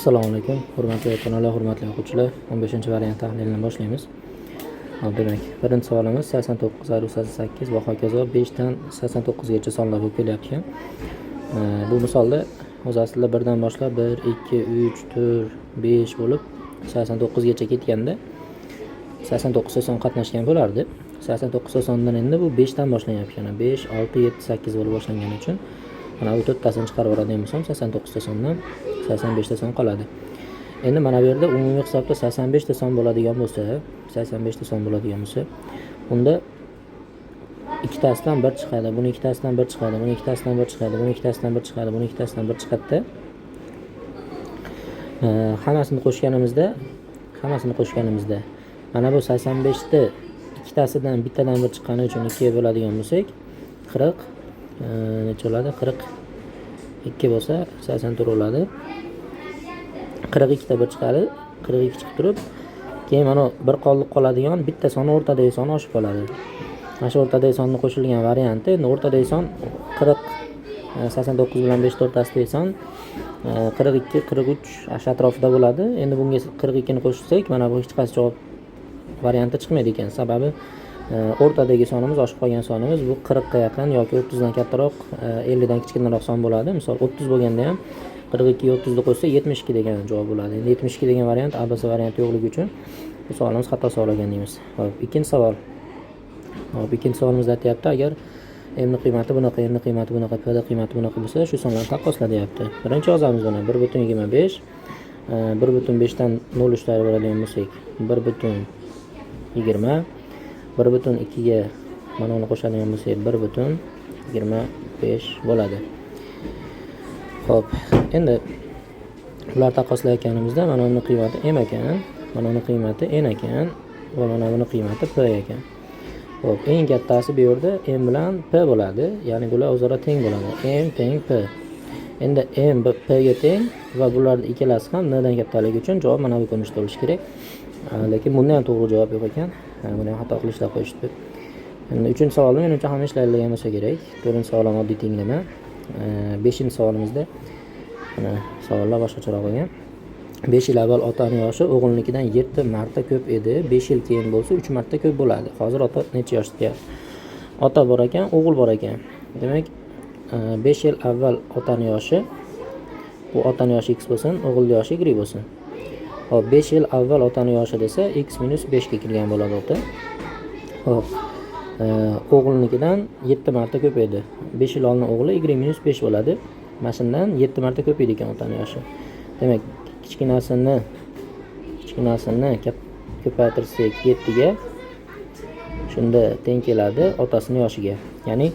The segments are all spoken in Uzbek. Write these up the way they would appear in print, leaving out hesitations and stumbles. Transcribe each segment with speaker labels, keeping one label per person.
Speaker 1: Assalomu alaykum, hurmatli otalar, hurmatli o'quvchilar. 15-variant tahlilini boshlaymiz. Demak, birinchi savolimiz 89/88 va hokazo 5 dan 89 gacha sonlar bo'lib kelyapti. Bu misolda o'z aslida 1 dan boshlab 1, 2, 3, 4, 5 bo'lib 89 gacha ketganda 89 ta son qatnashgan bo'lardi. 89 ta sondan endi bu 5 dan boshlanyapti. 5, 6, 7, 8 bo'lib boshlangani uchun mana bu 4 tasini chiqarib oladigan bo'lsam 89 ta sondan 85 ta son qoladi. Endi mana bu yerda umumiy hisobda 85 ta son bo'ladigan bo'lsa, unda ikkitasidan 1 chiqadi, buni ikkitasidan 1 chiqadi, buni ikkitasidan 1 chiqadi, buni ikkitasidan 1 chiqadi, buni ikkitasidan 1 chiqadi. Hammasini qo'shganimizda mana bu 85 ta ikkitasidan bittadan 1 chiqqani uchun 2 ga bo'ladigan bo'lsak 40 necha bo'ladi? 42 bo'lsa 84 bo'ladi. 42 ta 1 chiqadi. 42 chiqib turib, keyin mana bir qoldiq qoladigan bitta soni o'rtadagi soni oshib qoladi. Mana shu o'rtadagi sonni qo'shilgan varianti. Endi o'rtadagi son 40 89 bilan 5 o'rtasidagi son 42, 43 ash atrofida bo'ladi. Endi bunga 42 ni qo'shsak, mana bu hech qaysi javob varianti chiqmaydi ekan. Sababi o'rtadagi sonimiz, oshib qolgan sonimiz bu 40 ga yaqin yoki 30 dan kattaroq, 50 dan kichikroq son bo'ladi. Misol 30 bo'lganda ham 42 ga 30 ni qo'shsa 72 degan javob bo'ladi. Endi 72 degan variant ABC varianti yo'qligi uchun bu savolimiz xato so'ragan deymiz. Xo'p, ikkinchi savol. Ikkinchi savolimizda aytayapti, agar m ni qiymati bunaqa, n ni qiymati bunaqa, p ni qiymati bunaqa bo'lsa, shu sonlarni taqqosla deyapti. Birinchi yozamiz buni 1.25, 1.5 dan 0 chiqarib oladigan bo'lsak 1.20, 1.2 ga mana uni qo'shadigan bo'lsak 1.25 bo'ladi. Xo'p, endi ular taqqoslayotganimizda mana uni qiymati m ekan, mana uni qiymati n ekan va mana buni qiymati p ekan. Xo'p, eng kattasi bu yerda m bilan p bo'ladi, ya'ni bular o'zaro teng bo'ladi. M teng p. Endi m p ga teng va bularning ikkalasi ham n dan kattaligi uchun javob mana bu ko'rinishda bo'lishi kerak. Lekin bunda ham to'g'ri javob yo'q ekan. Buni ham xato qilishlar qo'yishdi. Endi 3-savolni menimcha hamma ishlaydigan bo'lsa kerak. 4-savol ham oddiy tenglama. 5-savolimizda mana savollar boshqacharoq bo'lgan. 5 yil avval otaning yoshi o'g'ilnikidan 7 marta ko'p edi. 5 yil keyin bo'lsa 3 marta ko'p bo'ladi. Hozir ota necha yoshda? Ota bor ekan, o'g'il bor ekan. Demak, 5 yil avval otaning yoshi, bu otaning yoshi x bo'lsin, o'g'ilning yoshi y bo'lsin. Hop, 5 yil avval otaning yoshi desa x - 5 ga kirgan bo'ladi ota. Hop, o'g'ilnikidan 7 marta ko'p edi. 5 yil oldin o'g'li y - 5 bo'ladi. Mana shundan 7 marta ko'p edi ekan otaning yoshi. Demak, kichkinasini ko'paytirsak 7 ga, shunda teng keladi otasining yoshiga. Ya'ni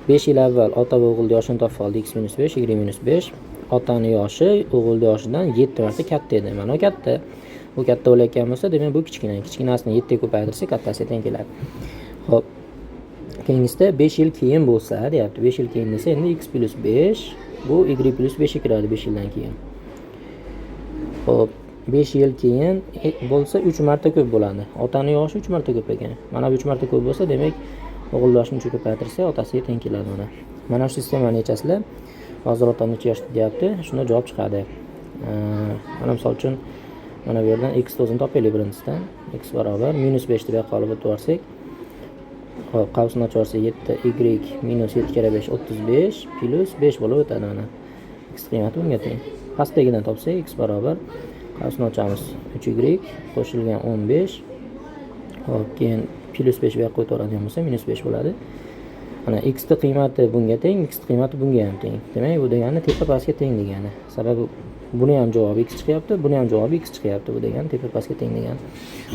Speaker 1: 5 yil avval ota va o'g'il yoshini topib oldik, x - 5, y - 5. Otaning yoshi o'g'il yoshidan 7 marta katta edi. Mana bu katta. Bu katta bo'layotgan bo'lsa, demak bu kichkina. Kichkinasini 7 ga ko'paytirsak kattasiga teng keladi. Xo'p. Keyingisida 5 yil keyin bo'lsa, deyapti. 5 yil keyin desa, endi x + 5 bu y + 5 ga kiradi 5 yildan keyin. Xo'p, 5 yil keyin bo'lsa 3 marta ko'p bo'ladi. Otaning yoshi 3 marta ko'p ekan. Mana bu 3 marta ko'p bo'lsa, demak o'g'il yoshini ko'paytirsa otasiga teng keladi mana. Mana shu sistemani yechasizlar. Hozir ota necha yoshda deyapti, shunda javob chiqadi. Mana misol uchun mana bu yerdan x o'zini topaylik birinchisidan. X barobar -5 deb qolib o'tib. Xo'p, qavsni ochib olsak 7y - 7 kere 5 35 plus 5 bo'lib o'tadi mana. X qiymati bunga teng. Pastdagidan topsak x barobar qavsni ochamiz 3y qo'shilgan 15. Xo'p, keyin plus 5 bu yoqqa o'tadigan bo'lsa -5 bo'ladi. Mana x ni qiymati bunga teng, x ni qiymati bunga ham teng. Demak, bu degani tepa pastga teng degani. Sababi buni ham javobi x chiqyapti, buni ham javobi x chiqyapti. Bu degani tepa pastga teng degani.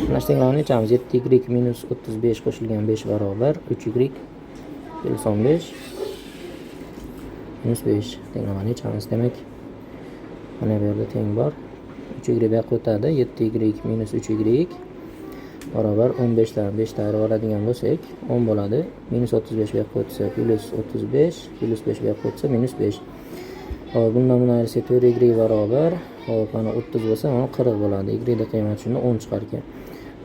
Speaker 1: Mana shu tenglarni yechamiz. 7y - 35 qo'shilgan 5 barobar 3y plus 15 -5 tenglarni yechamiz. Demak, mana bu yerda teng bor. 3y bu yoqqa o'tadi. 7y - 3y barobar 15 dan 5 ta ayirib oladigan bo'lsak 10 bo'ladi. -35 bu yoqqa o'tsa plus 35, plus 5 bu yoqqa o'tsa -5. Hop, bundan buni ayirsak 4y barobar, hop, mana 30 bo'lsa mana 40 bo'ladi. Y ni qiymati shunda 10 chiqar ekan.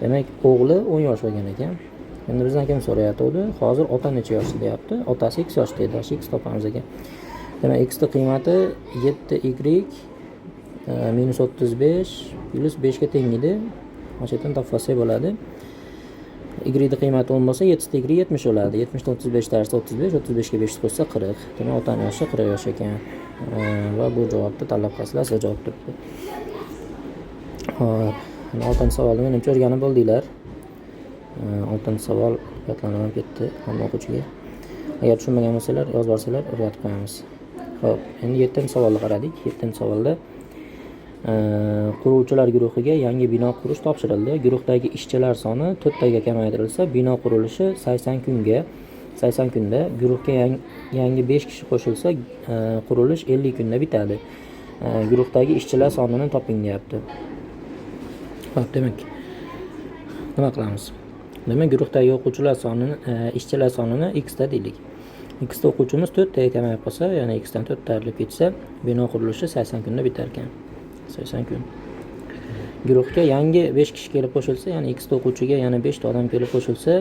Speaker 1: Demak, o'g'li 10 yosh bo'lgan ekan. Endi bizdan kim so'rayapti? Hozir ota necha yoshda deyapti? Otasi x yoshda edi. X topamiz ekan. Demak, x ni qiymati 7y minus 35 plus 5 ga teng edi. Mana shu yerdan topib olsak bo'ladi. Y ni qiymati 10 bo'lsa, 7 ta y 70 bo'ladi. 70 dan 35 darsa 35, 35 ga 5 qo'shsa 40. Demak, otaning yoshi 40 yosh ekan. Va bu javobni tanlab qolsanglar, siz javob turibdi. Hop, 6-savolni menimcha o'rganib bo'ldinglar. 6-savol qatlanib ketdi hamma o'quvchiga. Agar tushunmagan bo'lsalar, yozib olsanglar, o'rgatib qo'yamiz. Xo'p, endi 7-savolni qaradik. 7-savolda quruvchilar guruhiga yangi bino qurish topshirildi. Guruhdagi ishchilar soni 4 taga kamaytirilsa, bino qurilishi 80 kunda, guruhga yangi 5 kishi qo'shilsa, qurilish 50 kunda bitadi. Guruhdagi ishchilar sonini toping deyapti. Xo'p, demak, nima qilamiz? Demak, guruhdagi o'quvchilar sonini, ishchilar sonini x ta deylik. X ta o'quvchimiz 4 taga kamayib qolsa, ya'ni x dan 4 ta ayrilib ketsa, bino qurilishi 80 kunda bitar ekan. 80 kun. Guruhga yangi 5 kishi kelib qo'shilsa, ya'ni x ta o'quvchiga yana 5 ta odam kelib qo'shilsa,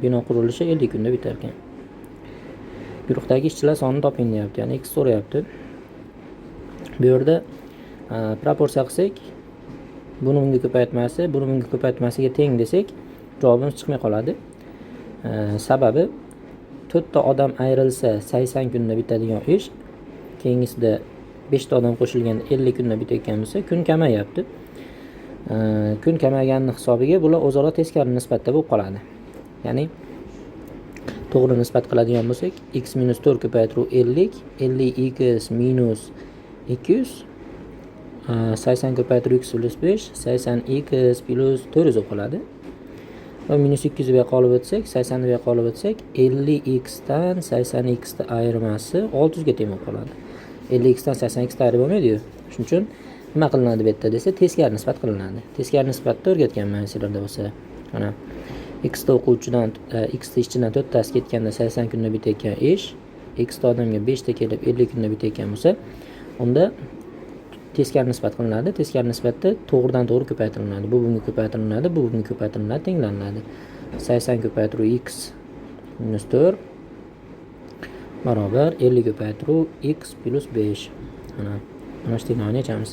Speaker 1: bino qurilishi 50 kunda bitar ekan. Guruhdagi ishchilar sonini toping deyapti, ya'ni x so'rayapti. Bu yerda proporsiya qilsak, buni bunga ko'paytmasi, buni bunga ko'paytmasiga teng desak, javobimiz chiqmay qoladi. Sababi 4 ta odam ayrilsa 80 kunda bitadigan ish, keyingisida 5 ta odam qo'shilganda 50 kunda bitayotgan bo'lsa, kun kamayapti. Kun kamayganning hisobiga bular o'zaro teskari nisbatda bo'lib qoladi. Ya'ni to'g'ri nisbat qiladigan bo'lsak, x minus 4 ko'paytiruv 50, 50x minus 200, 80 ko'paytiruv x plus 5, 80x plus 400 bo'lib qoladi. Va minus 200 ga qolib o'tsak, 80 ga qolib o'tsak, 50x dan 80x ta ayirmasi 600 ga teng bo'lib qoladi. 50x dan 80x ta ayirib bo'lmaydi-yu. Shuning uchun nima qilinadi bu yerda desa, teskari nisbat qilinadi. Teskari nisbatda o'rgatganman sizlarda bo'lsa. Mana x ta o'quvchidan x ta ishchidan 4 tasi ketganda 80 kunda bitayotgan ish, x ta odamga 5 ta kelib 50 kunda bitayotgan bo'lsa, unda teskari nisbat qilinadi. Teskari nisbatda to'g'ridan to'g'ri ko'paytiriladi. Bu bunga ko'paytiriladi, bu bunga ko'paytiriladi, tenglanadi. 80 ko'paytiruv x minus 4 barobar 50 ko'paytiruv x plus 5. Mana shu tenglarni yechamiz.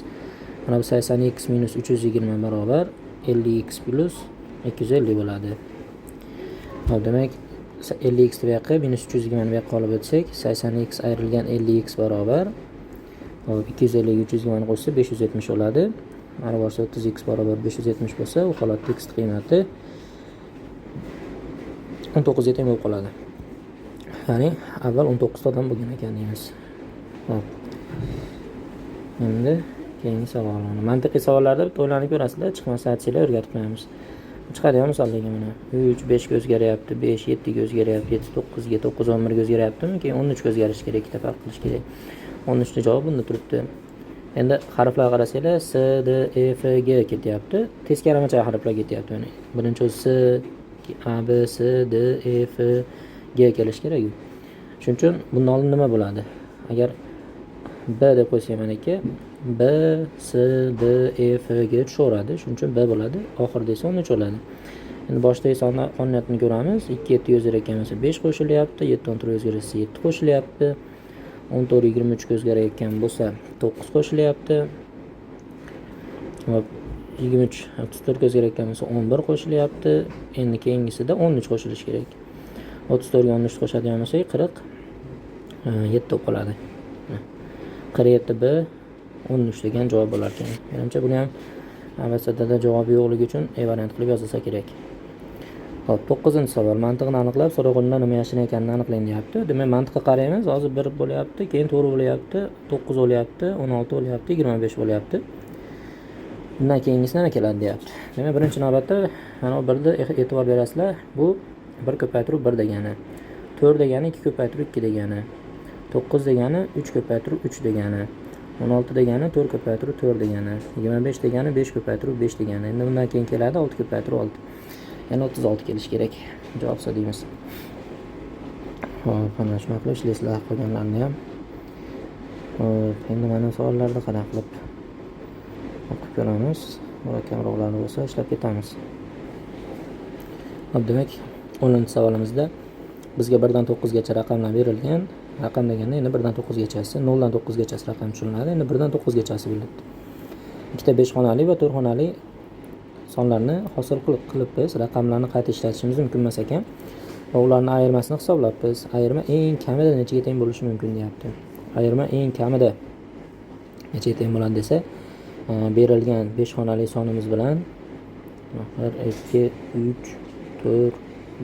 Speaker 1: Mana bu 80x minus 320 barobar 50x plus 250 bo'ladi. Hop, demak 50x bu yoqqa minus 320 bu yoqqa olib o'tsak, 80x ayrilgan 50x barobar 250 ga 320 qo'shsa 570 bo'ladi. Mana bo'lsa 30x barobar 570 bo'lsa, u holatda x qiymati 19 ga teng bo'lib qoladi. Ya'ni avval 19 ta odam bo'lgan ekan deymiz. Hop. Endi keyingi savollarni. Mantiqiy savollarda bitta o'ylanib ko'rasizlar, chiqmasa aytsanglar o'rgatib qo'yamiz. Chiqadigan misollarga mana 3 5 ga o'zgaryapti, 5 7 ga o'zgaryapti, 7 9 ga, 9 11 ga o'zgaryaptimi? Keyin 13 ga o'zgarishi kerak, ikkita farq qilish kerak. 13 ta javob bunda turibdi. Endi harflarga qarasanglar, S, D, E, F, G ketyapti. Teskaramacha harflar ketyapti. Mana birinchi S, A, B, S, D, E, F, G kelish kerak. Shuning uchun bundan oldin nima bo'ladi? Agar B deb qo'ysak mana aka, B, S, D, E, F, G tushaveradi. Shuning uchun B bo'ladi. Oxirida esa 13 bo'ladi. Endi boshda sonlar qonuniyatini ko'ramiz. 2 7 o'zgarayotgan bo'lsa 5 qo'shilyapti, 7 10 3 o'zgarsa 7 qo'shilyapti. 14 23 ga o'zgarayotgan bo'lsa 9 qo'shilyapti. Va 23 34 ga o'zgarayotgan bo'lsa 11 qo'shilyapti. Endi keyingisida 13 qo'shilishi kerak. 34 ga 13 qo'shadigan bo'lsak 47 bo'lib qoladi. 47 B 13 degan javob bo'lar ekan. Menimcha buni ham ABCDda javobi yo'qligi uchun variant qilib yozilsa kerak. Hop, 9-savol. Mantiqni aniqlab, so'rovnoma nima yashirin ekanini aniqlang deyapti. Demak, mantiqqa qaraymiz. Hozir 1 bo'lyapti, keyin to'g'ri bo'lyapti, 9 bo'lyapti, 16 bo'lyapti, 25 bo'lyapti. Bundan keyingisi nima keladi deyapti. Demak, birinchi navbatda mana bu 1 da e'tibor berasizlar. Bu 1 ko'paytiruv 1 degani. 4 degani 2 ko'paytiruv 2 degani. 9 degani 3 ko'paytiruv 3 degani. 16 degani 4 ko'paytiruv 4 degani. 25 degani 5 ko'paytiruv 5 degani. Endi bundan keyin keladi 6 ko'paytiruv 6. Yana 36 kelish kerak. Javob deymiz. Hop, mana shunaqa qilib ishlaysizlar qolganlarni ham. Hop, endi mana savollarni qarab qilib o'qib ko'ramiz. Murakkamroqlar bo'lsa ishlab ketamiz. Hop, demak 10-savolimizda bizga 1 dan 9 gacha raqamlar berilgan. Raqam deganda endi 1 dan 9 gachasi, 0 dan 9 gachasi raqam tushuniladi. Endi 1 dan 9 gachasi berilibdi. ikkita 5 xonali va 4 xonali sonlarni hosil qilib biz raqamlarni qayta ishlatishimiz mumkin emas ekan. Va ularning ayirmasini hisoblabmiz. Ayirma eng kamida nechaga teng bo'lishi mumkin deyapti. Ayirma eng kamida nechaga teng bo'ladi desa, berilgan 5 xonali sonimiz bilan 1 2 3 4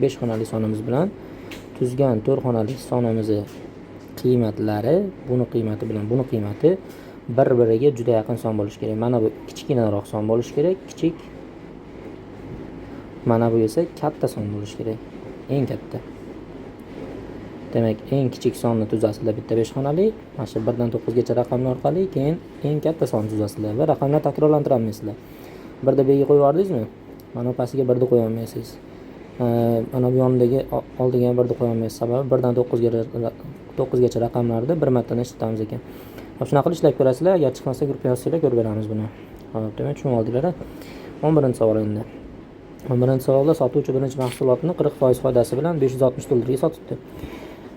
Speaker 1: 5 xonali sonimiz bilan tuzgan 4 xonali sonimizni qiymatlari buni qiymati bilan buni qiymati bir-biriga juda yaqin son bo'lishi kerak. Mana bu kichkinaroq son bo'lishi kerak, kichik. Mana bu esa katta son bo'lishi kerak. Eng katta. Demak, eng kichik sonni tuzasizlar bitta 5 xonali, mana shu 1 dan 9 gacha raqamlar orqali, keyin eng katta sonni tuzasizlar va raqamlar takrorlantirolmaysizlar. 1 da B ga qo'yib yubordingizmi? Mana pastiga 1 da qo'ya olmaysiz. Mana bu yonidagi oldiga 1 da qo'ya olmaysiz. Sababi 1 dan 9 gacha raqamlarda bir martadan ishlatamiz ekan. Shunaqa qilib ishlab ko'rasizlar, agar chiqmasa guruhga yozsanglar ko'rib beramiz buni. Xo'p, demak tushunib oldinglar. 11-savol endi. 11-savolda sotuvchi birinchi mahsulotni 40% foydasi bilan $560 ga sotibdi.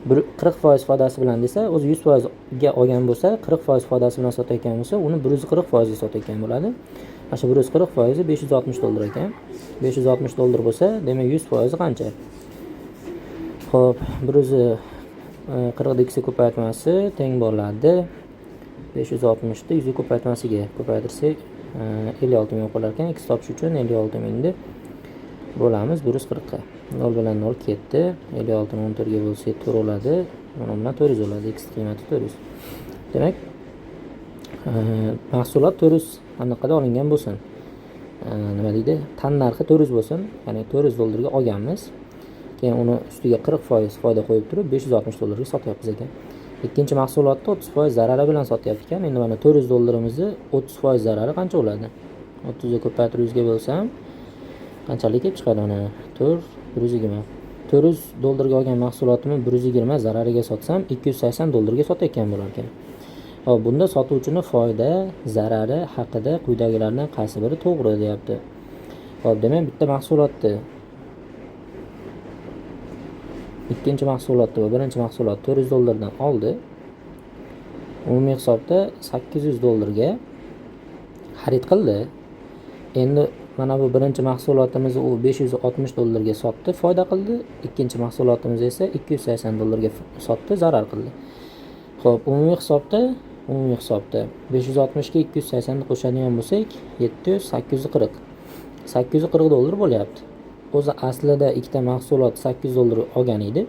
Speaker 1: 40% foydasi bilan desa, o'zi 100% ga olgan bo'lsa, 40% foydasi bilan sotayotgan bo'lsa, uni $140 ga sotayotgan bo'ladi. Mana shu $140 $560 ekan. $560 bo'lsa, demak 100% qancha? Xo'p, 140 x ko'paytmasi teng bo'ladi 560 ni 100 ko'paytmasiga ko'paytirsak 56 ming qo'lar ekan. X topish uchun 56 mingni bo'lamiz 140 ga. 0 bilan 0 ketdi. 56 ni 14 ga bo'lsak 4 bo'ladi. Mana bilan 400 bo'ladi. X qiymati 400. Demak, mahsulot 400 aniqada olingan bo'lsin. Nima deydi? Tan narxi 400 bo'lsin. Ya'ni $400 ga olganmiz. Keyin uni ustiga 40% foyda qo'yib turib $560 ga sotyapmiz ekan. Ikkinchi mahsulotni 30% zarari bilan sotyapti ekan. Endi mana $400'imizni 30% zarari qancha bo'ladi? 30 ga ko'paytirib 100 ga bo'lsam qanchalik kelib chiqadi mana? 4 $120. $400 ga olgan mahsulotimni 120 zarariga sotsam $280 ga sotayotgan bo'lar ekan. Hop, bunda sotuvchining foyda, zarari haqida quyidagilardan qaysi biri to'g'ri deyapti. Hop, demak bitta mahsulotni ikkinchi mahsulotni va birinchi mahsulot $400 dan oldi. Umumiy hisobda $800 ga xarid qildi. Endi mana bu birinchi mahsulotimizni u $560 ga sotdi, foyda qildi. Ikkinchi mahsulotimiz esa $280 ga sotdi, zarar qildi. Xo'p, umumiy hisobda 560 ga 280 ni qo'shadigan bo'lsak, 700, 840. $840 bo'lyapti. O'zi aslida ikkita mahsulot $800 olgan edi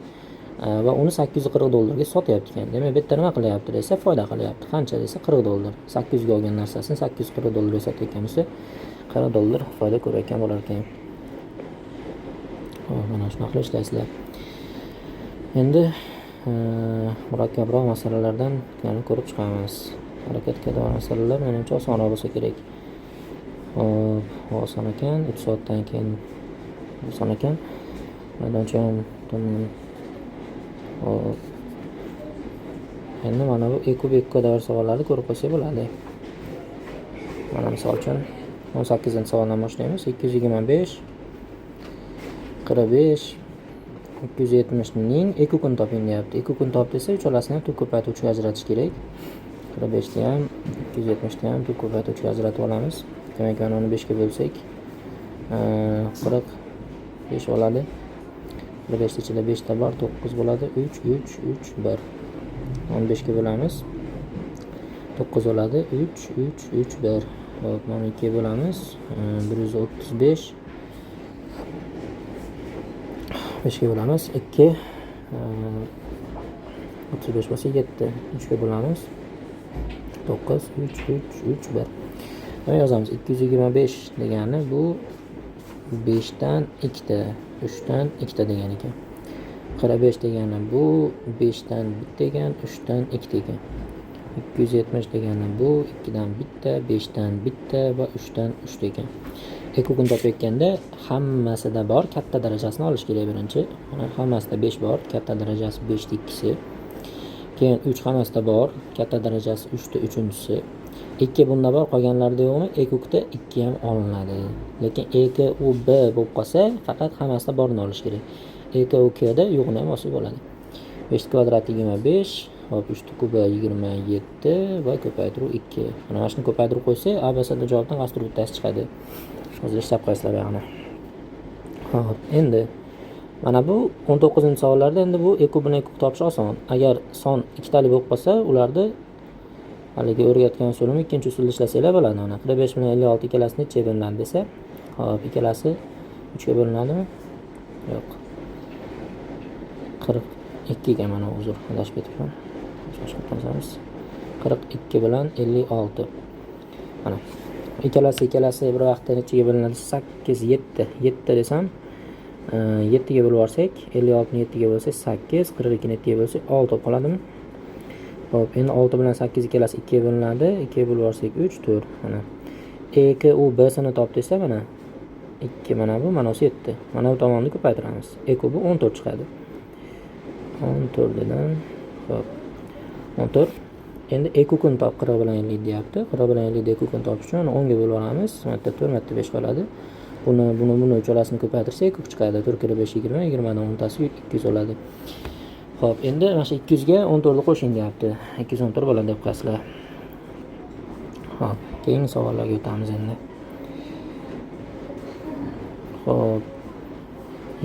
Speaker 1: va uni $840 ga sotyapti ekan. Demak, bitta nima qilyapti desa, foyda qilyapti. Qancha desa $40. 800 ga olgan narsasini $840 ga sotayotgan bo'lsa, $40 foyda ko'rayotgan bo'lar ekan. Xo'p, mana shunaqa qilib ishlaysizlar. Endi murakkabroq masalalardan yana ko'rib chiqamiz. Harakatga doir masalalar menimcha osonroq bo'lsa kerak. Hop, oson ekan. 3 soatdan keyin oson ekan. Maydoncha ham hop. Endi mana bu e kub doir savollarni ko'rib qo'ysak bo'ladi. Mana misol uchun 18-savoldan boshlaymiz. 225 45 270 ning ekukini toping deyapti. Ekukini top desa, uchalasini ham tub ko'paytiruvchiga ajratish kerak. 45 ni ham 270 ni ham tub ko'paytiruvchiga ajratib olamiz. Demak, mana uni 5 ga bo'lsak 45 bo'ladi. 5 ichida 5 ta bor, 9 bo'ladi. 3 3 3 1. 15 ga bo'lamiz. 9 bo'ladi. 3 3 3 1. Hop, mana 2 ga bo'lamiz. 135 5 ga bo'lamiz. 2 35 bo'lsa 7. 3 ga bo'lamiz. 9 3 3 3 1. Mana yozamiz. 225 degani bu 5 dan 2 ta, 3 dan 2 ta degan ekan. 45 degani bu 5 dan 1 degan, 3 dan 2 degan. 270 degani bu 2 dan 1, 5 dan 1 va 3 dan 3 degan. Ekukini topayotganda hammasida bor katta darajasini olish kerak birinchi. Mana hammasida 5 bor, katta darajasi 5 ta ikkisi. Keyin 3 hammasida bor, katta darajasi 3 ta uchinchisi. 2 bunda bor, qolganlarda yo'qmi? Ekukda 2 ham olinadi. Lekin ek u b bo'lib qolsa, faqat hammasida borini olish kerak. Ek u k da yo'qni ham olsa bo'ladi. 5 kvadrat 25, Hop 3 kubi 27 va ko'paytiruv 2. Mana shuni ko'paytirib qo'ysak, ABCD javobdan qaysi bittasi chiqadi. Hozir hisob qilasizlar buyog'ini. Hop, endi mana bu 19-savollarda endi bu e kubini e kub topish oson. Agar son ikkitali bo'lib qolsa, ularni haligi o'rgatgan usulni ikkinchi usulda ishlasanglar bo'ladi. Mana 45 bilan 56 ikkalasi nechaga bo'linadi desa, hop, ikkalasi 3 ga bo'linadimi? Yo'q. 42 ga mana uzr, adashib ketibman. Shoshib qolsangiz. 42 bilan 56. Mana ikkalasi bir vaqtda nechaga bo'linadi? 8, 7 desam, 7 ga bo'lib yuborsak, 56 ni 7 ga bo'lsak 8, 42 ni 7 ga bo'lsak 6 bo'lib qoladimi? Hop, endi 6 bilan 8 ikkalasi 2 ga bo'linadi. 2 ga bo'lib yuborsak 3, 4. Mana e k u b sini top desa, mana 2 mana bu, mana 7. Mana bu tomonni ko'paytiramiz. E kubi 14 chiqadi. 14 dan hop 14. Endi e kubni top 40 bilan 50 deyapti. 40 bilan 50 e kubni topish uchun 10 ga bo'lib olamiz. Marta 4, marta 5 qoladi. Buni uchalasini ko'paytirsak e kub chiqadi. 4 kira 5 20, 20 dan 10tasi 200 bo'ladi. Hop, endi mana shu 200 ga 14 ni qo'shing deyapti. 214 bo'ladi deb qo'yasizlar. Hop, keyingi savollarga o'tamiz endi. Hop,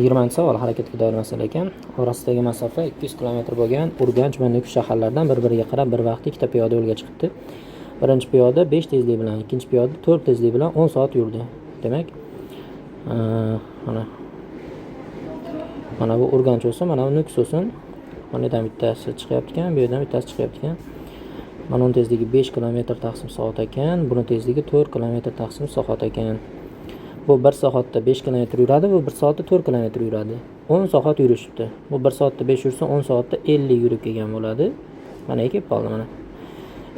Speaker 1: 20-savol harakatga doir masala ekan. Orasidagi masofa 200 km bo'lgan Urganch va Nukus shaharlaridan bir-biriga qarab bir vaqtda ikkita piyoda yo'lga chiqdi. Birinchi piyoda 5 tezlik bilan, ikkinchi piyoda 4 tezlik bilan 10 soat yurdi. Demak, mana bu Urganch bo'lsa, mana bu Nukus bo'lsin. Mana yerdan bittasi chiqyapti ekan, bu yerdan bittasi chiqyapti ekan. Mana uning tezligi 5 km taqsim soat ekan, buni tezligi 4 km taqsim soat ekan. Bu 1 soatda 5 km yuradi, bu 1 soatda 4 km yuradi. 10 soat yurishibdi. Bu 1 soatda 5 yursa, 10 soatda 50 yurib kelgan bo'ladi. Mana kelib qoldi mana.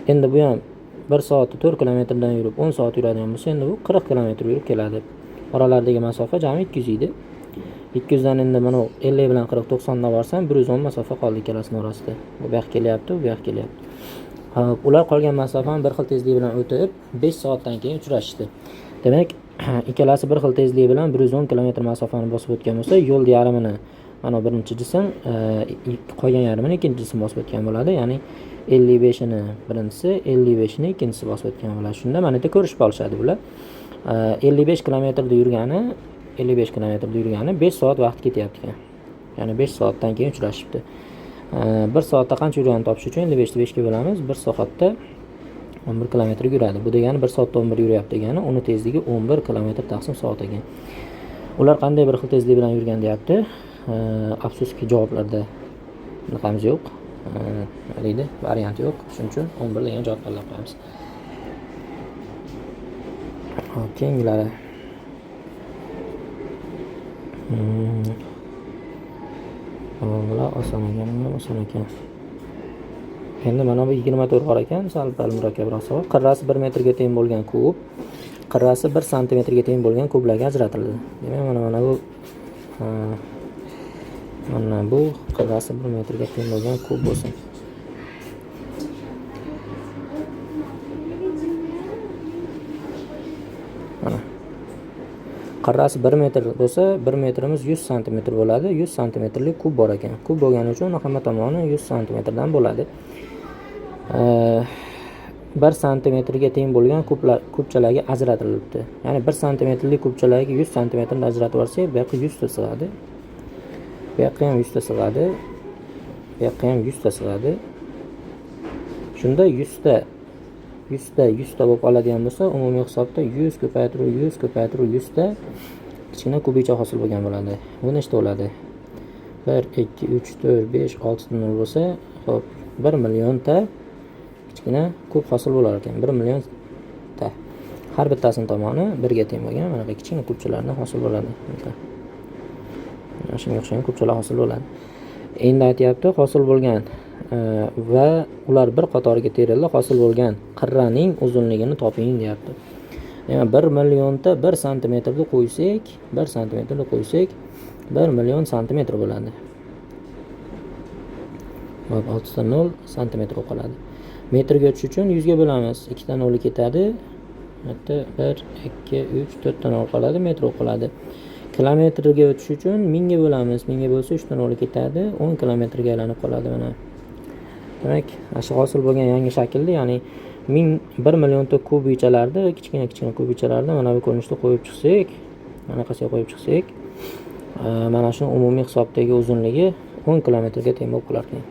Speaker 1: Endi bu ham 1 soatda 4 km dan yurib 10 soat yuradigan bo'lsa, endi bu 40 km yurib keladi. Oralaridagi masofa jami 200 edi. 200 dan endi mana 50 bilan 40 90 dan borsam 110 masofa qoldi ikkalasining orasida. Bu yoqqa kelyapti, bu yoqqa kelyapti. Hop, ular qolgan masofani bir xil tezlik bilan o'tib 5 soatdan keyin uchrashdi. Demak, ikkalasi bir xil tezlik bilan 110 km masofani bosib o'tgan bo'lsa, yo'lning yarmini mana birinchi jism, qolgan yarmini ikkinchi jism bosib o'tgan bo'ladi. Ya'ni 55 ni birinchisi, 55 ni ikkinchisi bosib o'tgan bo'ladi. Shunda mana yerda ko'rishib olishadi bular. 55 kilometrda yurgani 5 soat vaqt ketyapti ekan. Ya'ni 5 soatdan keyin uchrashibdi. 1 soatda qancha yurganini topish uchun 55 ni 5 ga bo'lamiz. 1 soatda 11 km yuradi. Bu degani 1 soatda 11 yuryapti degani, uni tezligi 11 km taqsim soat ekan. Ular qanday bir xil tezlik bilan yurgan deyapti. Afsuski javoblarda bunaqamiz yo'q. Deydi, variant yo'q. Shuning uchun 11 degan javob tanlab qo'yamiz. Hop, keyingilari. Bular oson ekan. Endi mana bu 24 bor ekan, sal murakkabroq savol. Qirrasi 1 metrga teng bo'lgan kub, qirrasi 1 santimetrga teng bo'lgan kublarga ajratildi. Demak, mana bu qirrasi 1 metrga teng bo'lgan kub bo'lsin. Mana qirrasi 1 metr bo'lsa, 1 metrimiz 100 santimetr bo'ladi. 100 santimetrlik kub bor ekan. Kub bo'lgani uchun hamma tomoni 100 santimetrdan bo'ladi. 1 santimetrga teng bo'lgan kubchalarga ajratilibdi. Ya'ni 1 santimetrlik kubchalarga 100 santimetrni ajratib olsak, bu yoqqa 100 ta sig'adi. Bu yoqqa ham 100 ta sig'adi. Bu yoqqa ham 100 ta sig'adi. Shunda 100 ta bo'lib qoladigan bo'lsa, umumiy hisobda 100 ko'paytiruv 100 ta kichkina kubcha hosil bo'lgan bo'ladi. Bu nechta bo'ladi? 1 2 3 4 5 6 ta nol bo'lsa, xo'p, 1 million ta kichkina kub hosil bo'lar ekan. 1 million ta. Har bittasining tomoni 1 ga teng bo'lgan mana bu kichkina kubchalardan hosil bo'ladi. Mana shunga o'xshagan kubchalar hosil bo'ladi. Endi aytyapti, hosil bo'lgan va ular bir qatoriga terildi, hosil bo'lgan qirraning uzunligini toping deyapti. Ya'ni 1 millionta 1 santimetrni qo'ysak, 1 million santimetr bo'ladi. Hop, 6 ta 0 santimetr qoladi. Metrga o'tish uchun 100 ga bo'lamiz. 2 ta 0 ketadi. Hatto 1 2 3 4 ta 0 qoladi, metr qoladi. Kilometrga o'tish uchun 1000 ga bo'lamiz. 1000 ga bo'lsa 3 ta 0 ketadi, 10 kilometrga aylanib qoladi mana. Demak, shu hosil bo'lgan yangi shaklni, ya'ni 1 millionta kubichalarni, kichkina kubichalarni mana bu ko'rinishda qo'yib chiqsak, anaqasiga qo'yib chiqsak, mana shu umumiy hisobdagi uzunligi 10 kilometrga teng bo'lib qolar ekan.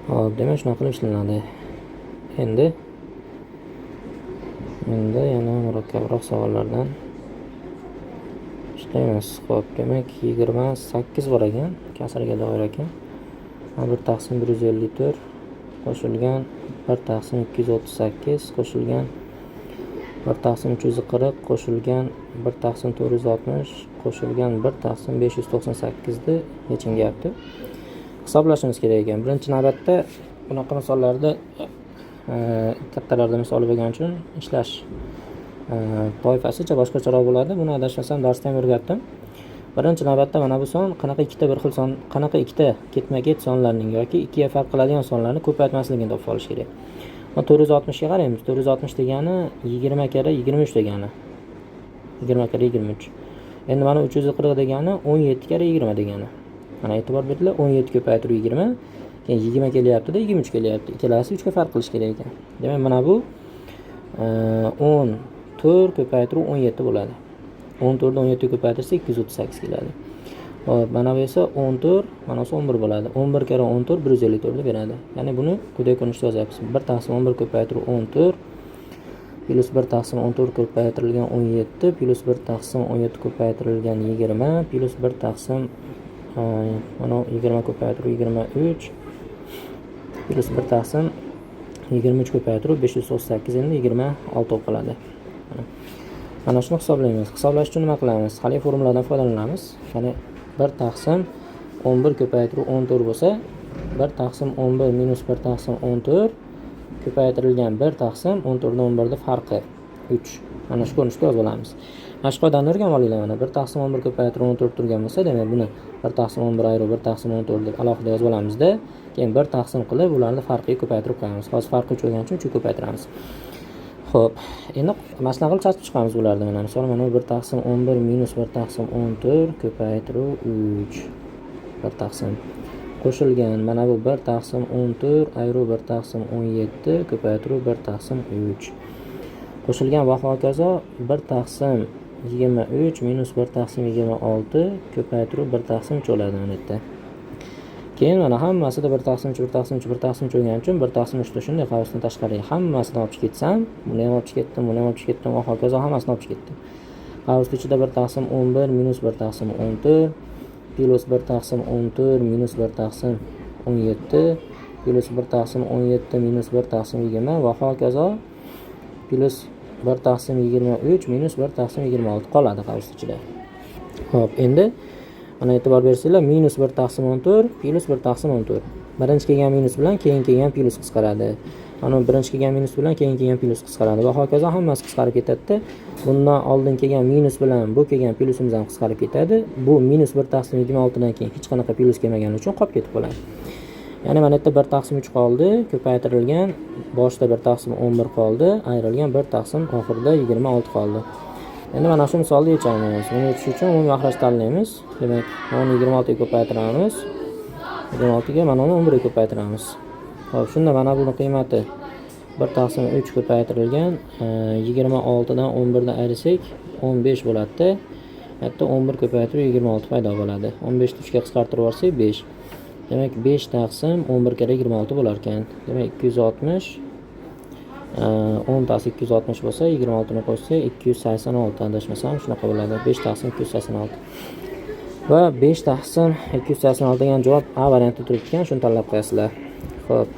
Speaker 1: Hop, demak shunaqa qilib ishlanadi. Endi yana murakkabroq savollardan ishlaymiz. Hop, demak 28 bor ekan, kasrga doir ekan. 1/154 qo'shilgan 1/238 qo'shilgan 1/340 qo'shilgan 1/460 qo'shilgan 1/598 ni yechingyapti. Hisoblashimiz kerak ekan. Birinchi navbatda bunaqa misollarda kattalarda misol bo'lgani uchun ishlash toifasicha boshqacharoq bo'ladi. Buni adashmasam darsda ham o'rgatdim. Birinchi navbatda mana bu son qanaqa ikkita bir xil son, qanaqa ikkita ketma-ket sonlarning yoki ikkiga farq qiladigan sonlarni ko'paytmasligini topib olish kerak. 460 ga qaraymiz. 460 degani 20 kara 23 degani. 20 kara 23. Endi mana 340 degani 17 kara 20 degani. Mana e'tibor beringlar, 17 ko'paytirib 20, keyin 20 kelyapti-da, 23 kelyapti. Ikkalasi 3 ga farq qilish kerak ekan. Demak, mana bu 14 ko'paytirib 17 bo'ladi. 14 dan 17 ko'paytirsak 238 keladi. Hop, mana bu esa 14, mana bu 11 bo'ladi. 11 kara 14 154 deb beradi. Ya'ni buni quyidagi ko'rinishda yozyapmiz. 1/11 ko'paytirib 14 plus 1/14 ko'paytirilgan 17 plus 1/17 ko'paytirilgan 20 plus 1/20 ko'paytirib 23 plus 1/23 ko'paytirib 538 endi 26 bo'lib qoladi. Mana shuni hisoblaymiz. Hisoblash uchun nima qilamiz? Hali formuladan foydalanamiz. Ya'ni 1/11 ko'paytirib 14 bo'lsa, 1/11 minus 1/14 ko'paytirilgan 1/14 dan 11 da farqi 3. Mana shu ko'rinishda yozib olamiz. Mana shu qoidani o'rganib olinglar. Mana 1/11 ko'paytirib 14 turgan bo'lsa, demak buni 1/11 ayrı 1/14 deb alohida yozib olamizda, keyin 1 taqsim qilib ularni farqiga ko'paytirib qo'yamiz. Hozir farqi 3 bo'lgani uchun 3 ko'paytiramiz. Xo'p, endi mana shunaqa qilib chaqib chiqamiz bularni. Mana misol mana 1/11 minus 1/14 ko'paytirib 3 1/. Qo'shilgan mana bu 1/14 ayrı 1/17 ko'paytirib 1/3. Qo'shilgan va hokazo 1/23 minus 1/26 ko'paytirib 1/3 bo'ladi mana yerda. Keyin mana hammasida 1/3 bo'lgani uchun 1/3 shunday qavsdan tashqariga hammasini olib chiqsam, buni ham olib chiqdim, buni ham olib chiqdim va hokazo hammasini olib chiqdim. Qavs ichida 1/11 minus 1/14 plus 1/14 minus 1/17 plus 1/17 minus 1/20 va hokazo plus 1/23 minus 1/26 qoladi qavs ichida. Xo'p, endi mana e'tibor bersanglar, minus 1/14 plus 1/14. Birinchi kelgan minus bilan keyin kelgan plus qisqaradi. Mana birinchi kelgan minus bilan keyin kelgan plus qisqaradi va hokazo hammasi qisqarib ketadi. Bundan oldin kelgan minus bilan bu kelgan plusimiz ham qisqarib ketadi. Bu minus 1/26 dan keyin hech qanaqa plus kelmagani uchun qolib ketib qoladi. Ya'ni mana yerda 1/3 qoldi, ko'paytirilgan boshda 1/11 qoldi, ayrilgan 1/, oxirida 26 qoldi. Endi mana shu misolni yechamiz. Buni yechish uchun umumiy mahraj tanlaymiz. Demak, mana 26 ga ko'paytiramiz. 26 ga mana 11 ga ko'paytiramiz. Xo'p, shunda mana buni qiymati 1/3 ko'paytirilgan 26 dan 11 dan ayirsak 15 bo'ladi-da. Hatto 11 ko'paytirib 26 paydo bo'ladi. 15 ni 3 ga qisqartirib olsak 5. Demak 5 taqsim 11 kara 26 bo'lar ekan. Demak 260 10 taqsim 260 bo'lsa 26 ni qo'shsak 286 adashmasam shunaqa bo'ladi. 5 taqsim 286. Va 5 taqsim 286 degan javob A varianti turibdi ekan, shuni tanlab qo'yasizlar. Xo'p.